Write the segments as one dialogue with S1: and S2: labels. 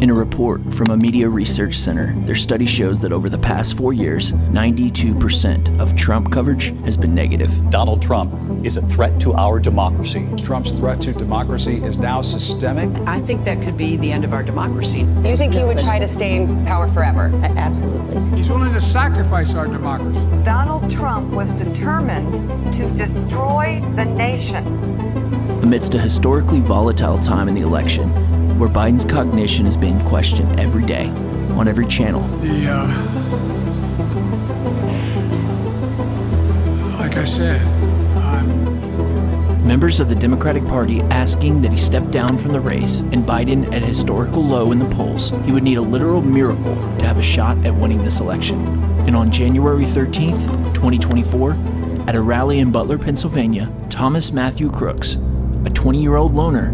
S1: In a report from a media research center, their study shows that over the past 4 years, 92% of Trump coverage has been negative.
S2: Donald Trump is a threat to our democracy.
S3: Trump's threat to democracy is now systemic.
S4: I think that could be the end of our democracy.
S5: You think he would try to stay in power forever?
S6: Absolutely.
S7: He's willing to sacrifice our democracy.
S8: Donald Trump was determined to destroy the nation.
S1: Amidst a historically volatile time in the election, where Biden's cognition is being questioned every day, on every channel.
S7: Like I said,
S1: Members of the Democratic Party asking that he step down from the race, and Biden at a historical low in the polls. He would need a literal miracle to have a shot at winning this election. And on January 13th, 2024, at a rally in Butler, Pennsylvania, Thomas Matthew Crooks, a 20-year-old loner,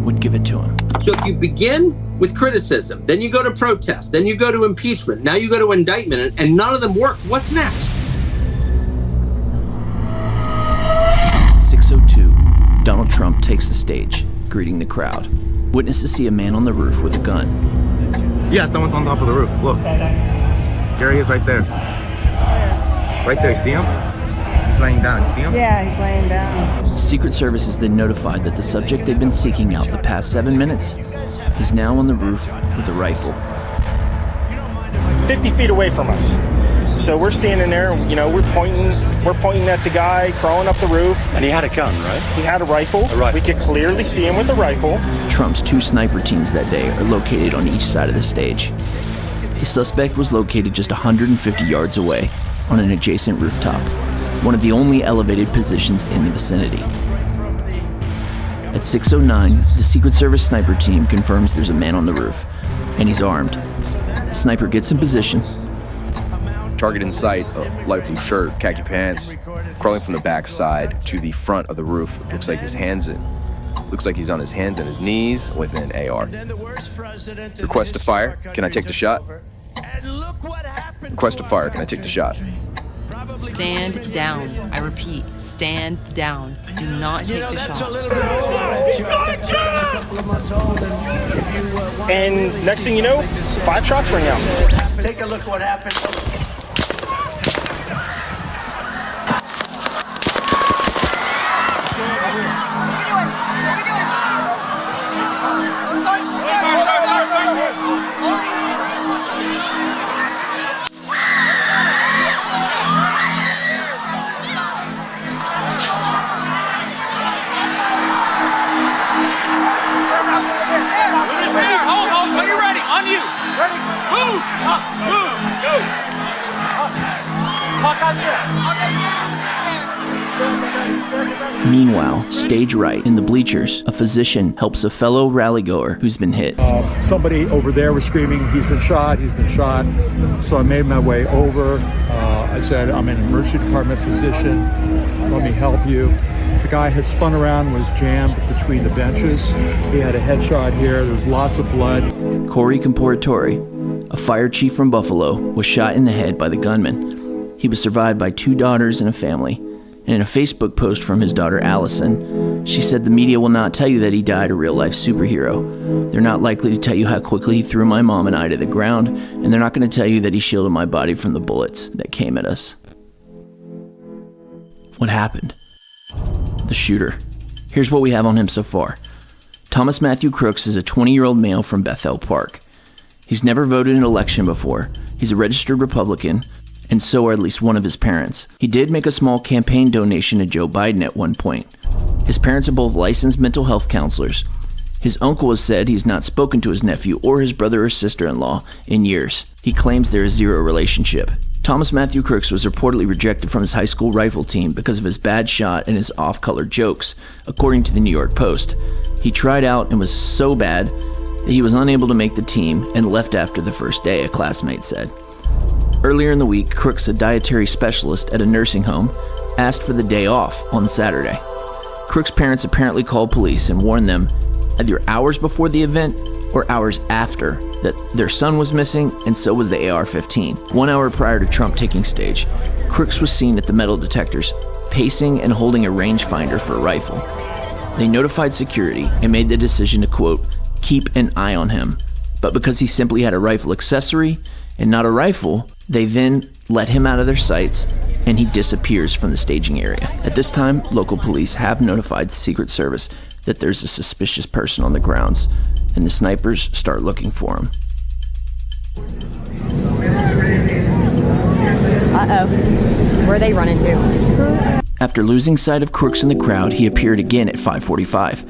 S1: would give it to him.
S9: So if you begin with criticism, then you go to protest, then you go to impeachment, now you go to indictment, and none of them work, what's next?
S1: 6:02, Donald Trump takes the stage, greeting the crowd. Witnesses see a man on the roof with a gun.
S10: Yeah, someone's on top of the roof. Look. There he is right there. Right there, you see him? He's laying down. You see him?
S6: Yeah, he's laying down.
S1: Secret Service is then notified that the subject they've been seeking out the past 7 minutes is now on the roof with a rifle.
S11: 50 feet away from us. So we're standing there, we're pointing at the guy crawling up the roof.
S2: And he had a gun, right?
S11: He had a rifle. We could clearly see him with a rifle.
S1: Trump's 2 sniper teams that day are located on each side of the stage. The suspect was located just 150 yards away on an adjacent rooftop, one of the only elevated positions in the vicinity. At 6:09, the Secret Service sniper team confirms there's a man on the roof, and he's armed. The sniper gets in position.
S12: Target in sight, a light blue shirt, khaki pants, crawling from the back side to the front of the roof. Looks like he's on his hands and his knees with an AR. Request to fire. Can I take the shot? Request to fire. Can I take the shot?
S4: Stand down. I repeat, stand down. Do not take the shot.
S11: And next thing you know, 5 shots ring out.
S13: Take a look at what happened.
S1: Meanwhile, stage right in the bleachers, a physician helps a fellow rallygoer who's been hit.
S14: Somebody over there was screaming, he's been shot. So I made my way over. I said, I'm an emergency department physician. Let me help you. The guy had spun around, was jammed between the benches. He had a headshot here. There's lots of blood.
S1: Corey Comparatore, a fire chief from Buffalo, was shot in the head by the gunman. He was survived by 2 daughters and a family. And in a Facebook post from his daughter Allison, she said, "The media will not tell you that he died a real-life superhero. They're not likely to tell you how quickly he threw my mom and I to the ground, and they're not going to tell you that he shielded my body from the bullets that came at us." What happened? The shooter. Here's what we have on him so far. Thomas Matthew Crooks is a 20-year-old male from Bethel Park. He's never voted in an election before. He's a registered Republican, and so are at least one of his parents. He did make a small campaign donation to Joe Biden at one point. His parents are both licensed mental health counselors. His uncle has said he's not spoken to his nephew or his brother or sister-in-law in years. He claims there is zero relationship. Thomas Matthew Crooks was reportedly rejected from his high school rifle team because of his bad shot and his off-color jokes, according to the New York Post. He tried out and was so bad that he was unable to make the team and left after the first day, a classmate said. Earlier in the week, Crooks, a dietary specialist at a nursing home, asked for the day off on Saturday. Crooks' parents apparently called police and warned them either hours before the event or hours after that their son was missing, and so was the AR-15. 1 hour prior to Trump taking stage, Crooks was seen at the metal detectors, pacing and holding a rangefinder for a rifle. They notified security and made the decision to, quote, keep an eye on him, But because he simply had a rifle accessory and not a rifle, they then let him out of their sights and he disappears from the staging area. At this time, local police have notified the Secret Service that there's a suspicious person on the grounds, and the snipers start looking for him.
S5: Where are they running to?
S1: After losing sight of Crooks in the crowd, he appeared again at 5:45.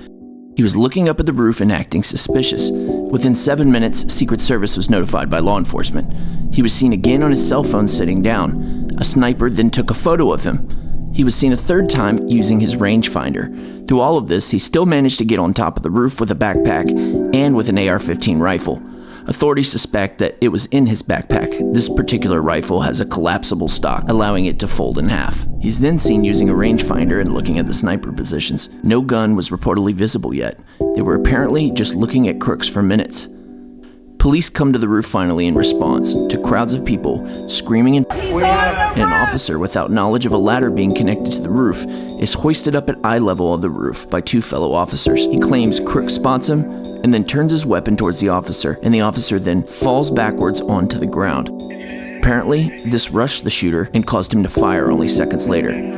S1: He was looking up at the roof and acting suspicious. Within 7 minutes, Secret Service was notified by law enforcement. He was seen again on his cell phone sitting down. A sniper then took a photo of him. He was seen a third time using his rangefinder. Through all of this, he still managed to get on top of the roof with a backpack and with an AR-15 rifle. Authorities suspect that it was in his backpack. This particular rifle has a collapsible stock, allowing it to fold in half. He's then seen using a rangefinder and looking at the sniper positions. No gun was reportedly visible yet. They were apparently just looking at Crooks for minutes. Police come to the roof finally in response to crowds of people screaming, and an officer without knowledge of a ladder being connected to the roof is hoisted up at eye level of the roof by two fellow officers. He claims Crooks spots him and then turns his weapon towards the officer, and the officer then falls backwards onto the ground. Apparently, this rushed the shooter and caused him to fire only seconds later.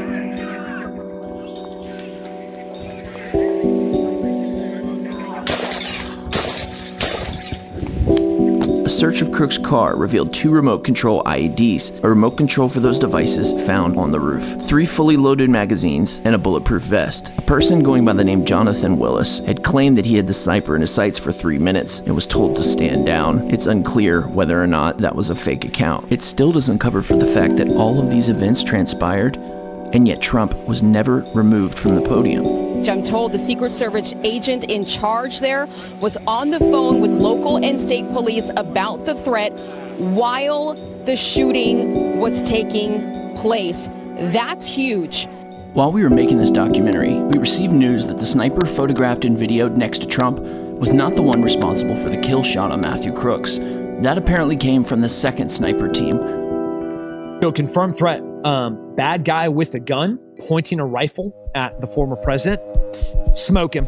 S1: A search of Crooks' car revealed 2 remote control IEDs, a remote control for those devices found on the roof, 3 fully loaded magazines, and a bulletproof vest. A person going by the name Jonathan Willis had claimed that he had the sniper in his sights for 3 minutes and was told to stand down. It's unclear whether or not that was a fake account. It still doesn't cover for the fact that all of these events transpired, and yet Trump was never removed from the podium.
S13: I'm told the Secret Service agent in charge there was on the phone with local and state police about the threat while the shooting was taking place. That's huge.
S1: While we were making this documentary, we received news that the sniper photographed and videoed next to Trump was not the one responsible for the kill shot on Matthew Crooks. That apparently came from the second sniper team.
S15: So confirmed threat, bad guy with a gun pointing a rifle at the former president. Smoke him.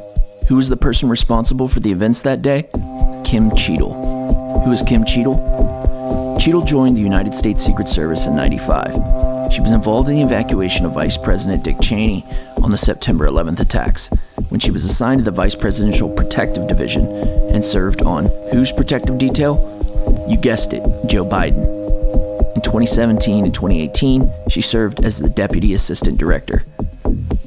S1: Who was the person responsible for the events that day? Kim Cheadle. Who is Kim Cheadle? Cheadle joined the United States Secret Service in '95. She was involved in the evacuation of Vice President Dick Cheney on the September 11th attacks, when she was assigned to the Vice Presidential Protective Division and served on whose protective detail? You guessed it, Joe Biden. In 2017 and 2018, she served as the Deputy Assistant Director.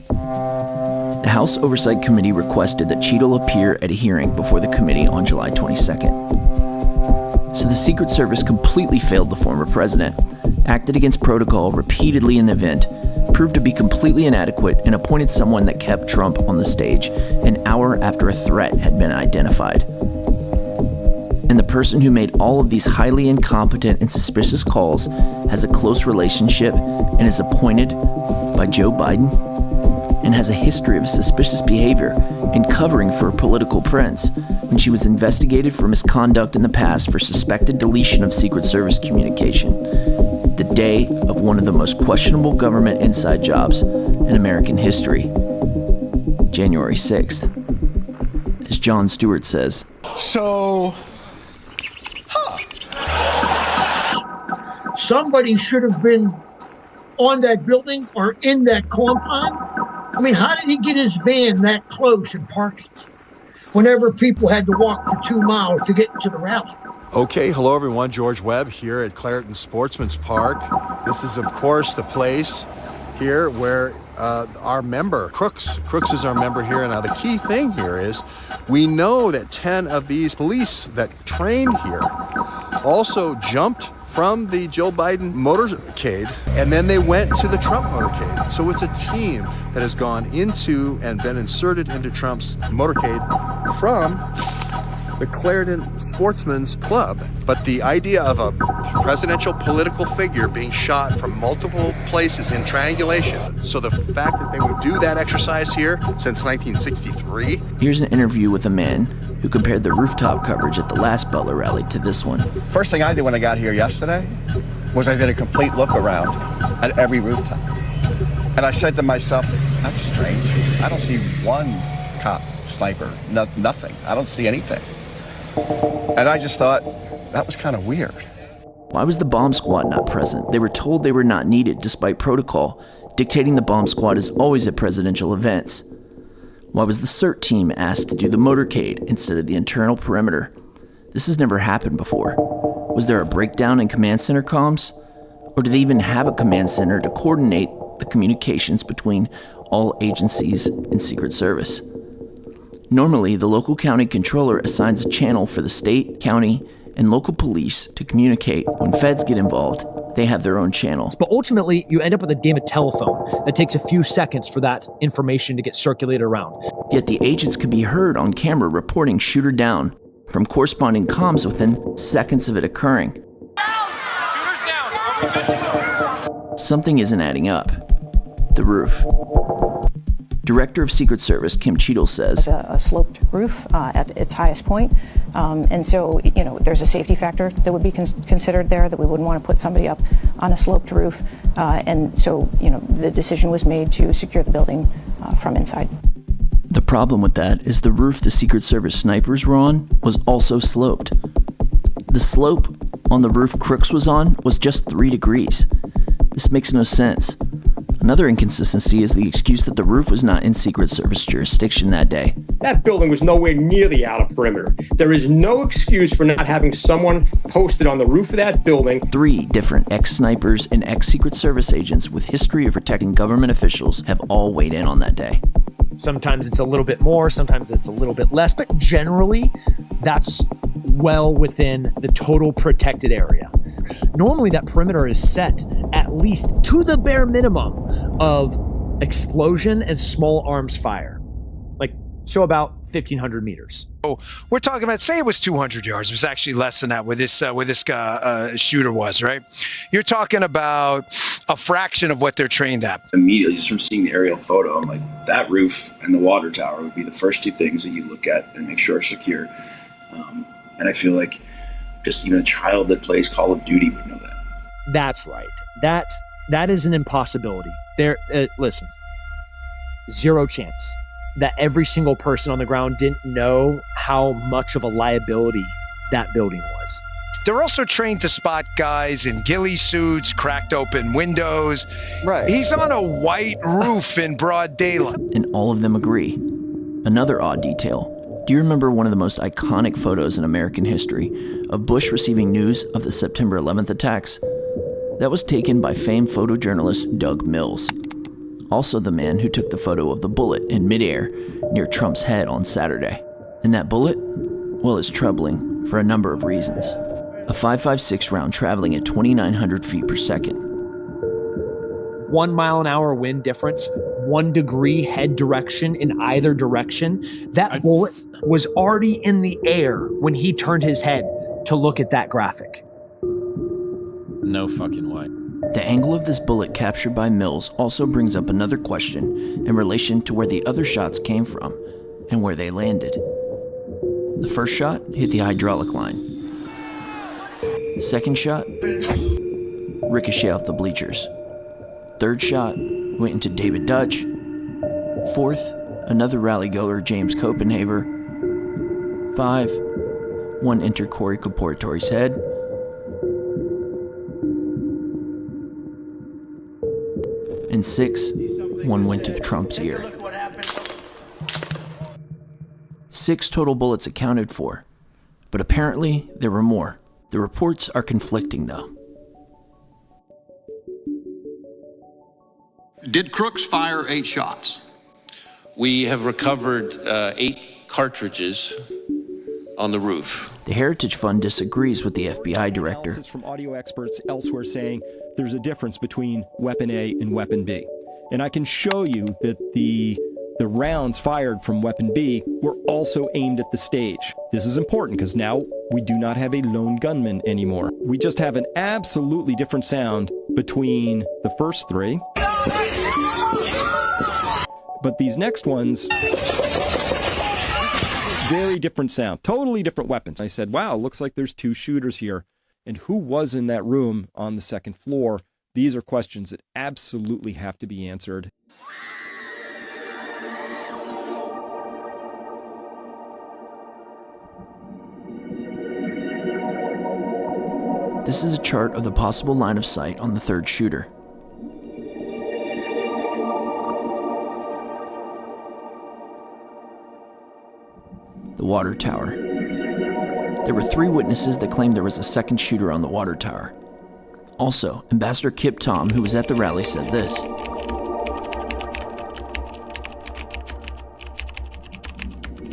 S1: The House Oversight Committee requested that Cheadle appear at a hearing before the committee on July 22nd. So the Secret Service completely failed the former president, acted against protocol repeatedly in the event, proved to be completely inadequate, and appointed someone that kept Trump on the stage an hour after a threat had been identified. And the person who made all of these highly incompetent and suspicious calls has a close relationship and is appointed by Joe Biden and has a history of suspicious behavior and covering for political friends when she was investigated for misconduct in the past for suspected deletion of Secret Service communication. The day of one of the most questionable government inside jobs in American history, January 6th. As Jon Stewart says,
S16: somebody should have been on that building or in that compound. I mean, how did he get his van that close and park it whenever people had to walk for 2 miles to get to the rally?
S17: Okay, hello everyone. George Webb here at Clareton Sportsman's Park. This is, of course, the place here where our member, Crooks is our member here. Now, the key thing here is we know that 10 of these police that trained here also jumped from the Joe Biden motorcade, and then they went to the Trump motorcade. So it's a team that has gone into and been inserted into Trump's motorcade from the Clareton Sportsman's Club. But the idea of a presidential political figure being shot from multiple places in triangulation, so the fact that they would do that exercise here since 1963.
S1: Here's an interview with a man who compared the rooftop coverage at the last Butler rally to this one.
S18: First thing I did when I got here yesterday was I did a complete look around at every rooftop. And I said to myself, that's strange. I don't see one cop, sniper, nothing. I don't see anything. And I just thought, that was kind of weird.
S1: Why was the bomb squad not present? They were told they were not needed despite protocol, dictating the bomb squad is always at presidential events. Why was the CERT team asked to do the motorcade instead of the internal perimeter? This has never happened before. Was there a breakdown in command center comms? Or do they even have a command center to coordinate the communications between all agencies and Secret Service? Normally, the local county controller assigns a channel for the state, county, and local police to communicate. When feds get involved, they have their own channel.
S15: But ultimately, you end up with a game of telephone that takes a few seconds for that information to get circulated around.
S1: Yet the agents could be heard on camera reporting shooter down from corresponding comms within seconds of it occurring.
S19: Shooter's down.
S1: Something isn't adding up. The roof. Director of Secret Service Kim Cheadle says,
S5: a sloped roof at its highest point. And so, there's a safety factor that would be considered there, that we wouldn't want to put somebody up on a sloped roof. And so, the decision was made to secure the building from inside.
S1: The problem with that is the roof the Secret Service snipers were on was also sloped. The slope on the roof Crooks was on was just 3 degrees. This makes no sense. Another inconsistency is the excuse that the roof was not in Secret Service jurisdiction that day.
S20: That building was nowhere near the outer perimeter. There is no excuse for not having someone posted on the roof of that building.
S1: 3 different ex-snipers and ex-Secret Service agents with history of protecting government officials have all weighed in on that day.
S15: Sometimes it's a little bit more, sometimes it's a little bit less, but generally that's well within the total protected area. Normally that perimeter is set at least to the bare minimum of explosion and small arms fire. So about 1,500 meters.
S21: So we're talking about, say it was 200 yards. It was actually less than that where this shooter was, right? You're talking about a fraction of what they're trained at.
S22: Immediately, just from seeing the aerial photo, I'm like, that roof and the water tower would be the first 2 things that you look at and make sure are secure. And I feel like just even a child that plays Call of Duty would know that.
S15: That's right. That is an impossibility. Listen, 0 chance that every single person on the ground didn't know how much of a liability that building was.
S21: They're also trained to spot guys in ghillie suits, cracked open windows.
S15: Right.
S21: He's on a white roof in broad daylight.
S1: And all of them agree. Another odd detail. Do you remember one of the most iconic photos in American history of Bush receiving news of the September 11th attacks? That was taken by famed photojournalist Doug Mills. Also the man who took the photo of the bullet in midair near Trump's head on Saturday. And that bullet? Well, it's troubling for a number of reasons. A .556 round traveling at 2,900 feet per second.
S15: 1 mile an hour wind difference, 1 degree head direction in either direction. That bullet was already in the air when he turned his head to look at that graphic.
S23: No fucking way.
S1: The angle of this bullet captured by Mills also brings up another question in relation to where the other shots came from and where they landed. The first shot hit the hydraulic line. Second shot, ricochet off the bleachers. Third shot went into David Dutch. Fourth, another rally goer, James Copenhaver. 5, one entered Corey Kaporatory's head. And 6, one went to Trump's ear. 6 total bullets accounted for, but apparently there were more. The reports are conflicting though.
S24: Did Crooks fire 8 shots?
S25: We have recovered 8 cartridges on the roof.
S1: The Heritage Fund disagrees with the FBI director.
S26: Analysis from audio experts elsewhere saying there's a difference between weapon A and weapon B. And I can show you that the rounds fired from weapon B were also aimed at the stage. This is important because now we do not have a lone gunman anymore. We just have an absolutely different sound between the first 3. But these next ones, very different sound, totally different weapons. I said, wow, looks like there's 2 shooters here. And who was in that room on the 2nd floor? These are questions that absolutely have to be answered.
S1: This is a chart of the possible line of sight on the third shooter. The water tower. There were 3 witnesses that claimed there was a second shooter on the water tower. Also, Ambassador Kip Tom, who was at the rally, said this.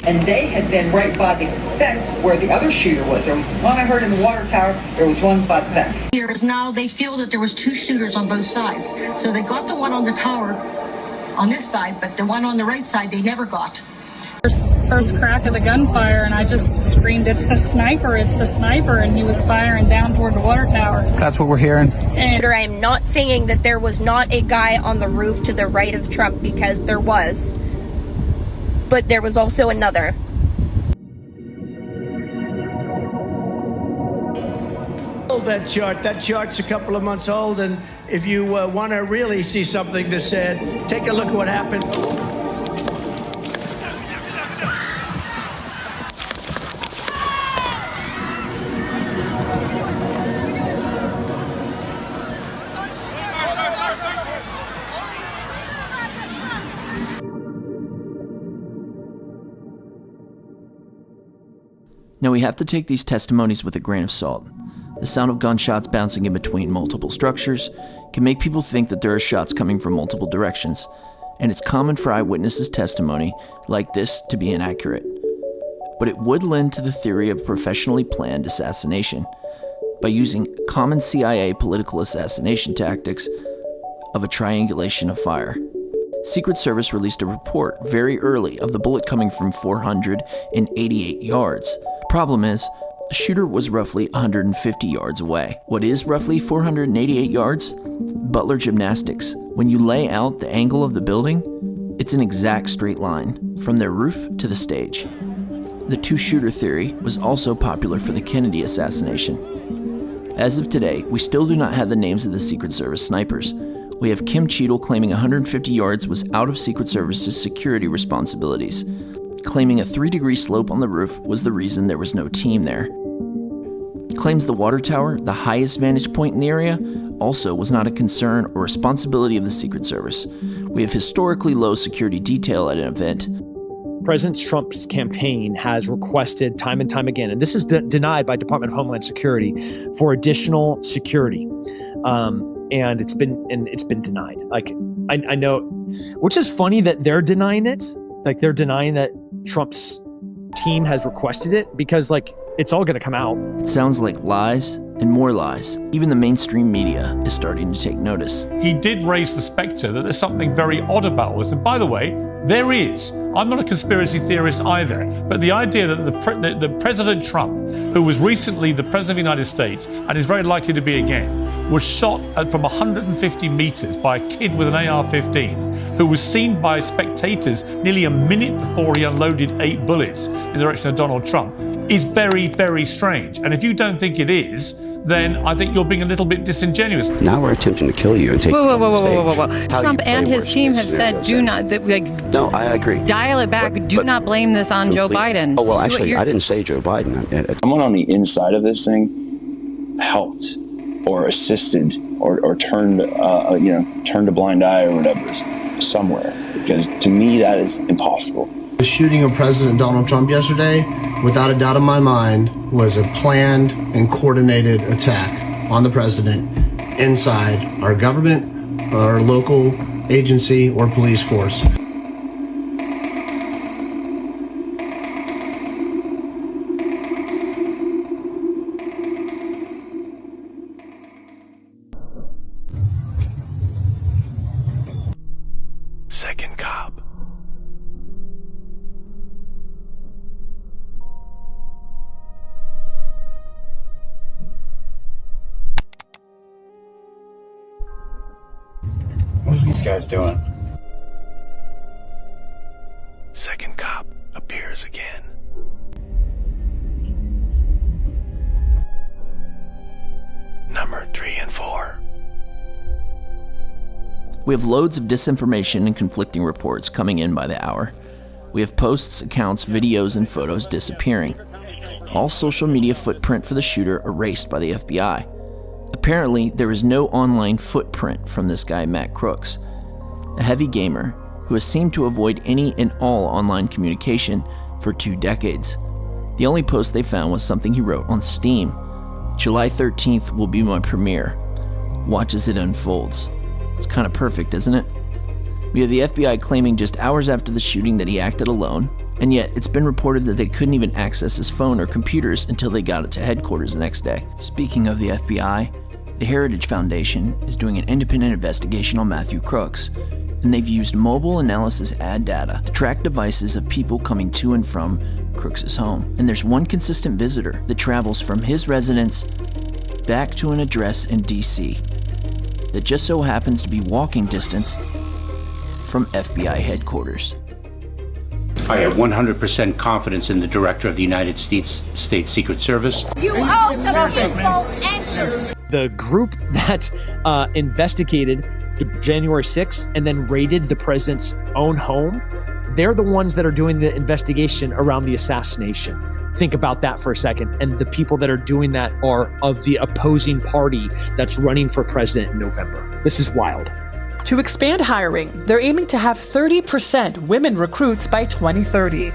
S3: And they had been right by the fence where the other shooter was. There was one I heard in the water tower, there was one by the fence.
S6: Here is now they feel that there was 2 shooters on both sides. So they got the one on the tower on this side, but the one on the right side they never got.
S7: First crack of the gunfire, and I just screamed, it's the sniper, and he was firing down toward the water tower.
S8: That's what we're hearing.
S9: And I am not saying that there was not a guy on the roof to the right of Trump, because there was, but there was also another.
S10: That chart's a couple of months old, and if you want to really see something that's said, take a look at what happened.
S1: Now we have to take these testimonies with a grain of salt. The sound of gunshots bouncing in between multiple structures can make people think that there are shots coming from multiple directions, and it's common for eyewitnesses' testimony like this to be inaccurate. But it would lend to the theory of professionally planned assassination by using common CIA political assassination tactics of a triangulation of fire. Secret Service released a report very early of the bullet coming from 488 yards. Problem is, the shooter was roughly 150 yards away. What is roughly 488 yards? Butler gymnastics. When you lay out the angle of the building, it's an exact straight line from their roof to the stage. The 2-shooter theory was also popular for the Kennedy assassination. As of today, we still do not have the names of the Secret Service snipers. We have Kim Cheadle claiming 150 yards was out of Secret Service's security responsibilities, claiming a 3-degree slope on the roof was the reason there was no team there. Claims the water tower, the highest vantage point in the area, also was not a concern or responsibility of the Secret Service. We have historically low security detail at an event.
S15: President Trump's campaign has requested time and time again, and this is denied by Department of Homeland Security, for additional security. And it's been denied. Like, I know, which is funny that they're denying it. Like, they're denying that Trump's team has requested it, because like it's all going to come out.
S1: It sounds like lies and more lies. Even the mainstream media is starting to take notice.
S2: He did raise the specter that there's something very odd about this. And by the way, there is. I'm not a conspiracy theorist either, but the idea that the President Trump, who was recently the President of the United States and is very likely to be again, was shot from 150 meters by a kid with an AR-15 who was seen by spectators nearly a minute before he unloaded 8 bullets in the direction of Donald Trump is very, very strange. And if you don't think it is, then I think you're being a little bit disingenuous.
S27: Now we're attempting to kill you and take you off the stage.
S4: Trump and his team have said, do not,
S27: no, I agree.
S4: Dial it back. Do not blame this on Joe Biden.
S27: Oh, well, actually, I didn't say Joe Biden.
S22: Someone on the inside of this thing helped or assisted or turned a blind eye or whatever somewhere, because to me that is impossible.
S28: The shooting of President Donald Trump yesterday, without a doubt in my mind, was a planned and coordinated attack on the president inside our government, our local agency, or police force.
S29: Second cop.
S28: What are these guys doing?
S29: Second cop appears again. Number 3 and 4.
S1: We have loads of disinformation and conflicting reports coming in by the hour. We have posts, accounts, videos, and photos disappearing. All social media footprint for the shooter erased by the FBI. Apparently, there is no online footprint from this guy, Matt Crooks, a heavy gamer who has seemed to avoid any and all online communication for 2 decades. The only post they found was something he wrote on Steam. July 13th will be my premiere. Watch as it unfolds. It's kind of perfect, isn't it? We have the FBI claiming just hours after the shooting that he acted alone, and yet it's been reported that they couldn't even access his phone or computers until they got it to headquarters the next day. Speaking of the FBI, the Heritage Foundation is doing an independent investigation on Matthew Crooks, and they've used mobile analysis ad data to track devices of people coming to and from Crooks' home. And there's one consistent visitor that travels from his residence back to an address in DC that just so happens to be walking distance from FBI headquarters.
S8: I have 100% confidence in the Director of the United States Secret Service.
S6: You owe the people answers.
S15: The group that investigated January 6th and then raided the president's own home, they're the ones that are doing the investigation around the assassination. Think about that for a second. And the people that are doing that are of the opposing party that's running for president in November. This is wild.
S11: To expand hiring, they're aiming to have 30% women recruits by 2030.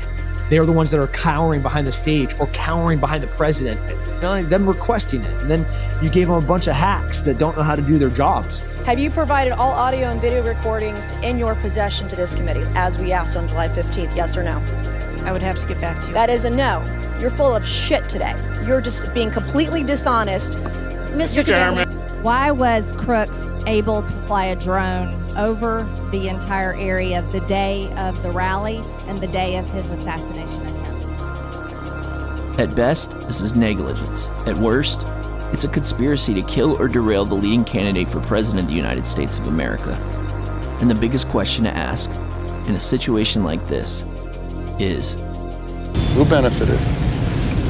S15: They're the ones that are cowering behind the stage or cowering behind the president, them requesting it. And then you gave them a bunch of hacks that don't know how to do their jobs.
S12: Have you provided all audio and video recordings in your possession to this committee, as we asked on July 15th, yes or no?
S13: I would have to get back to you.
S12: That is a no. You're full of shit today. You're just being completely dishonest. Mr. Chairman.
S13: Why was Crooks able to fly a drone over the entire area the day of the rally and the day of his assassination attempt?
S1: At best, this is negligence. At worst, it's a conspiracy to kill or derail the leading candidate for president of the United States of America. And the biggest question to ask in a situation like this is,
S14: who benefited?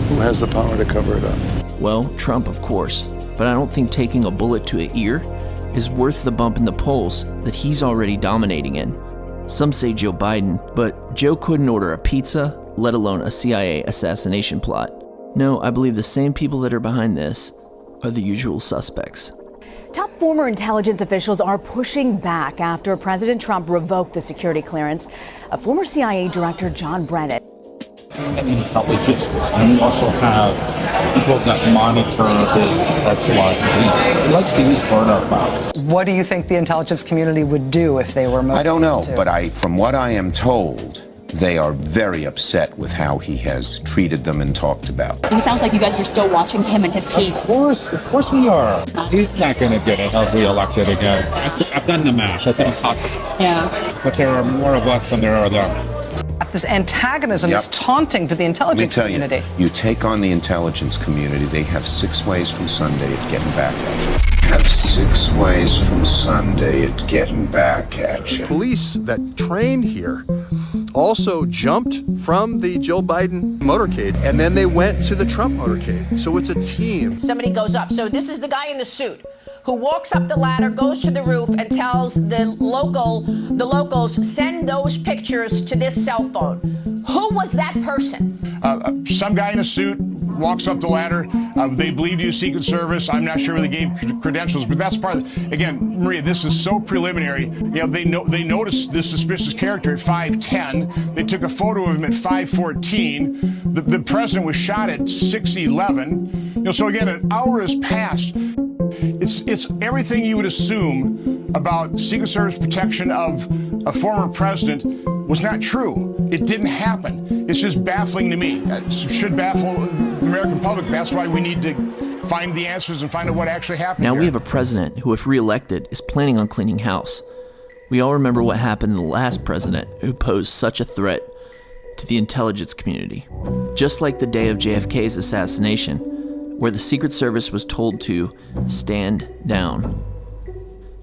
S14: Who has the power to cover it up?
S1: Well, Trump, of course. But I don't think taking a bullet to an ear is worth the bump in the polls that he's already dominating in. Some say Joe Biden, but Joe couldn't order a pizza, let alone a CIA assassination plot. No, I believe the same people that are behind this are the usual suspects.
S16: Top former intelligence officials are pushing back after President Trump revoked the security clearance of former CIA Director John Brennan.
S17: Intelligence, and we also have people that monitor his lives. He likes to use burner files.
S3: What do you think the intelligence community would do if they were motivated?
S18: I don't know,
S3: to?
S18: but from what I am told, they are very upset with how he has treated them and talked about.
S19: It sounds like you guys are still watching him and his team.
S17: Of course we are. He's not going to get re-elected again. I've done the math. It's impossible.
S19: Yeah.
S17: But there are more of us than there are them.
S3: This antagonism is taunting to the intelligence community.
S18: Let me tell you, you take on the intelligence community, they have 6 ways from Sunday of getting back at you. Have 6 ways from Sunday at getting back at you.
S30: Police that trained here also jumped from the Joe Biden motorcade, and then they went to the Trump motorcade. So it's a team.
S16: Somebody goes up. So this is the guy in the suit who walks up the ladder, goes to the roof, and tells the locals, send those pictures to this cell phone. Who was that person?
S31: Some guy in a suit walks up the ladder. They believe you Secret Service. I'm not sure they gave credentials, but that's part of again, Maria, this is so preliminary. You know, they noticed this suspicious character at 5:10. They took a photo of him at 5:14. The president was shot at 6:11. You know, so again, an hour has passed. It's everything you would assume about Secret Service protection of a former president was not true. It didn't happen. It's just baffling to me. It should baffle the American public. That's why we need to find the answers and find out what actually happened.
S1: Now
S31: here.
S1: we have a president who, if reelected, is planning on cleaning house. We all remember what happened to the last president who posed such a threat to the intelligence community. Just like the day of JFK's assassination, where the Secret Service was told to stand down.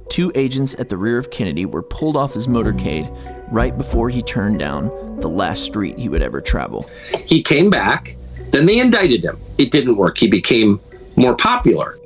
S1: 2 agents at the rear of Kennedy were pulled off his motorcade right before he turned down the last street he would ever travel.
S32: He came back, then they indicted him. It didn't work. He became more popular.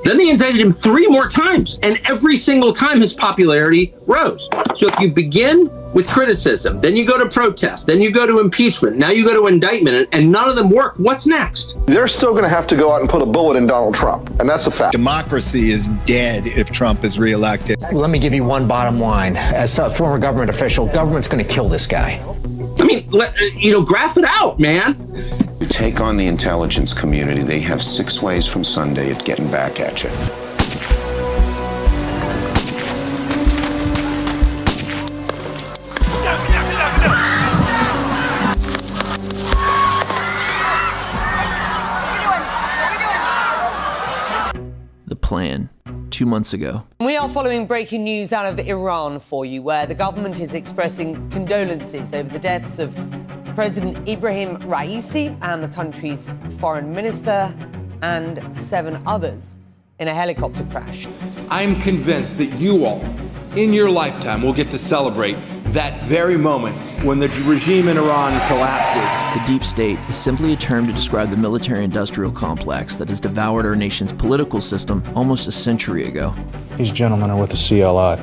S32: Then they indicted him 3 more times, and every single time his popularity rose. So if you begin with criticism. Then you go to protest. Then you go to impeachment. Now you go to indictment, and none of them work. What's next?
S14: They're still going to have to go out and put a bullet in Donald Trump, and that's a fact.
S2: Democracy is dead if Trump is reelected.
S4: Let me give you one bottom line. As a former government official, government's going to kill this guy.
S32: I mean, graph it out, man.
S18: You take on the intelligence community, they have 6 ways from Sunday at getting back at you.
S1: The plan. 2 months ago.
S5: We are following breaking news out of Iran for you, where the government is expressing condolences over the deaths of President Ibrahim Raisi and the country's foreign minister and 7 others in a helicopter crash.
S7: I'm convinced that you all, in your lifetime, will get to celebrate that very moment when the regime in Iran collapses.
S1: The deep state is simply a term to describe the military-industrial complex that has devoured our nation's political system almost a century ago.
S9: These gentlemen are with the CLI.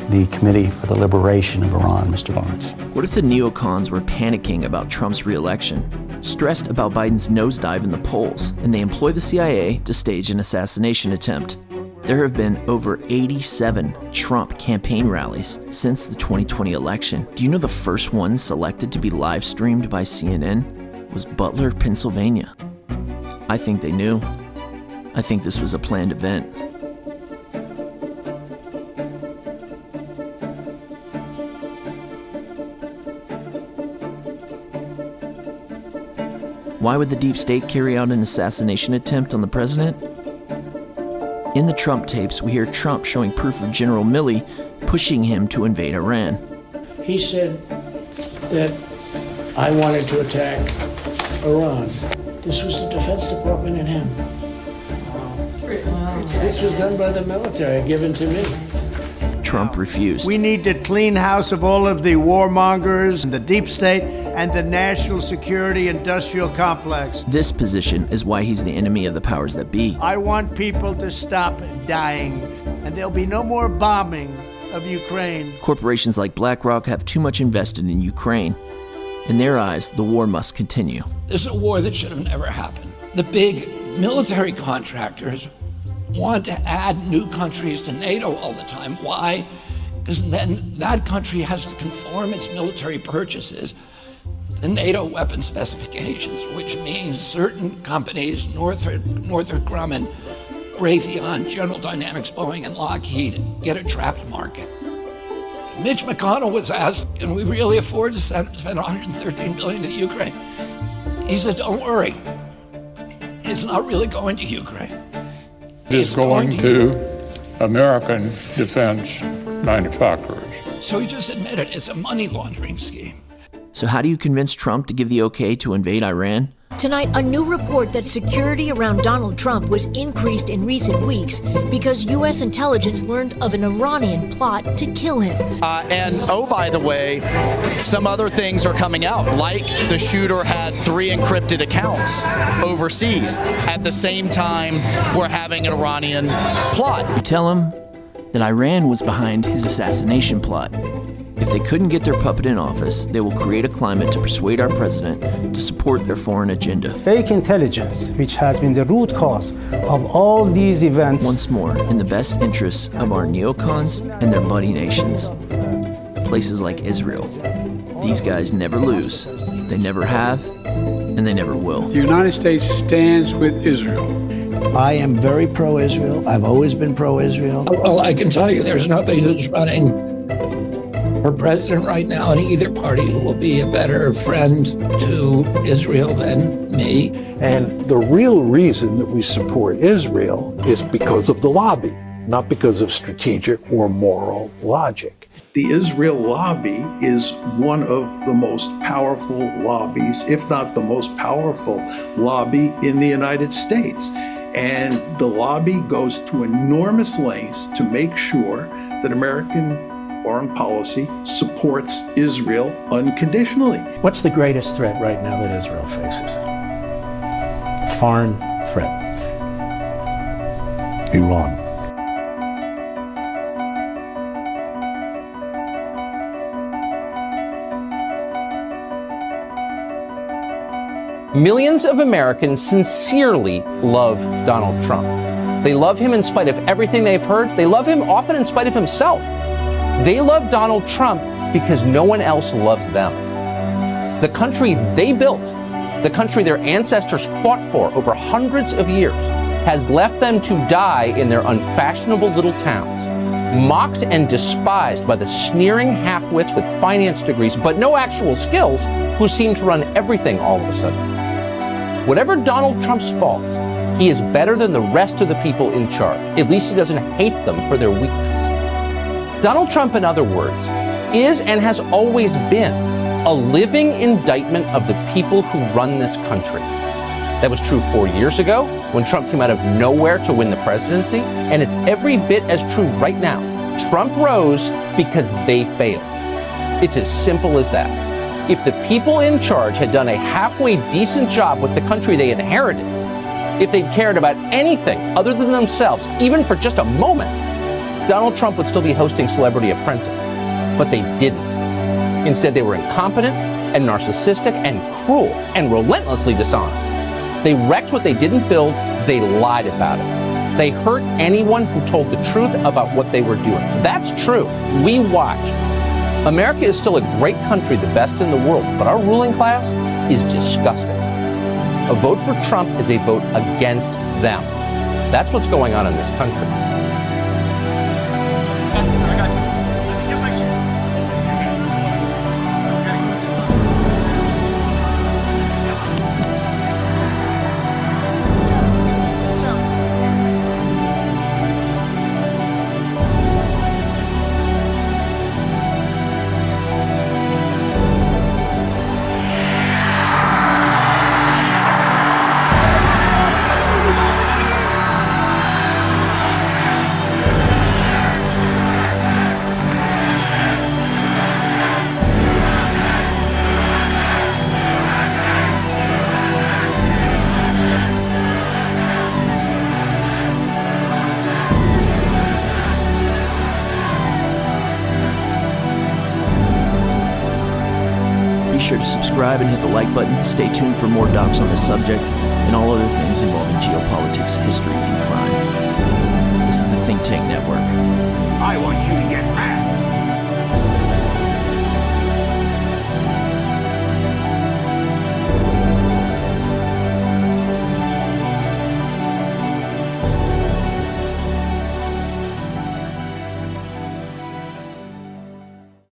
S10: The Committee for the Liberation of Iran, Mr. Barnes.
S1: What if the neocons were panicking about Trump's re-election, stressed about Biden's nosedive in the polls, and they employ the CIA to stage an assassination attempt? There have been over 87 Trump campaign rallies since the 2020 election. Do you know the first one selected to be live streamed by CNN was Butler, Pennsylvania? I think they knew. I think this was a planned event. Why would the deep state carry out an assassination attempt on the president? In the Trump tapes, we hear Trump showing proof of General Milley pushing him to invade Iran.
S20: He said that I wanted to attack Iran. This was the Defense Department and him. This was done by the military, given to me.
S1: Trump refused.
S21: We need to clean house of all of the warmongers and the deep state and the national security industrial complex.
S1: This position is why he's the enemy of the powers that be.
S21: I want people to stop dying, and there'll be no more bombing of Ukraine.
S1: Corporations like BlackRock have too much invested in Ukraine. In their eyes, the war must continue.
S23: This is a war that should have never happened. The big military contractors want to add new countries to NATO all the time. Why? Because then that country has to conform its military purchases to NATO weapon specifications, which means certain companies, Northrop Grumman, Raytheon, General Dynamics, Boeing, and Lockheed, get a trapped market. Mitch McConnell was asked, can we really afford to spend $113 billion to Ukraine? He said, don't worry. It's not really going to Ukraine.
S24: It's going to American defense manufacturers.
S23: So he just admitted it's a money laundering scheme.
S1: So how do you convince Trump to give the okay to invade Iran?
S25: Tonight, a new report that security around Donald Trump was increased in recent weeks because U.S. intelligence learned of an Iranian plot to kill him.
S26: And oh, by the way, some other things are coming out, like the shooter had 3 encrypted accounts overseas. At the same time, we're having an Iranian plot.
S1: You tell him that Iran was behind his assassination plot. If they couldn't get their puppet in office, they will create a climate to persuade our president to support their foreign agenda.
S33: Fake intelligence, which has been the root cause of all these events.
S1: Once more, in the best interests of our neocons and their buddy nations. Places like Israel. These guys never lose. They never have, and they never will.
S34: The United States stands with Israel.
S10: I am very pro-Israel. I've always been pro-Israel.
S23: Well, I can tell you there's nobody who's running for president right now in either party who will be a better friend to Israel than me.
S35: And the real reason that we support Israel is because of the lobby, not because of strategic or moral logic.
S36: The Israel lobby is one of the most powerful lobbies, if not the most powerful lobby in the United States. And the lobby goes to enormous lengths to make sure that American foreign policy supports Israel unconditionally.
S33: What's the greatest threat right now that Israel faces? Foreign threat.
S35: Iran.
S3: Millions of Americans sincerely love Donald Trump. They love him in spite of everything they've heard. They love him often in spite of himself. They love Donald Trump because no one else loves them. The country they built, the country their ancestors fought for over hundreds of years, has left them to die in their unfashionable little towns, mocked and despised by the sneering half-wits with finance degrees but no actual skills who seem to run everything all of a sudden. Whatever Donald Trump's faults, he is better than the rest of the people in charge. At least he doesn't hate them for their weakness. Donald Trump, in other words, is and has always been a living indictment of the people who run this country. That was true 4 years ago when Trump came out of nowhere to win the presidency, and it's every bit as true right now. Trump rose because they failed. It's as simple as that. If the people in charge had done a halfway decent job with the country they inherited, if they'd cared about anything other than themselves, even for just a moment, Donald Trump would still be hosting Celebrity Apprentice. But they didn't. Instead, they were incompetent and narcissistic and cruel and relentlessly dishonest. They wrecked what they didn't build. They lied about it. They hurt anyone who told the truth about what they were doing. That's true. We watched. America is still a great country, the best in the world, but our ruling class is disgusting. A vote for Trump is a vote against them. That's what's going on in this country.
S1: Be sure to subscribe and hit the like button. Stay tuned for more docs on this subject and all other things involving geopolitics, history, and crime. This is the Think Tank Network.
S6: I want you to get mad.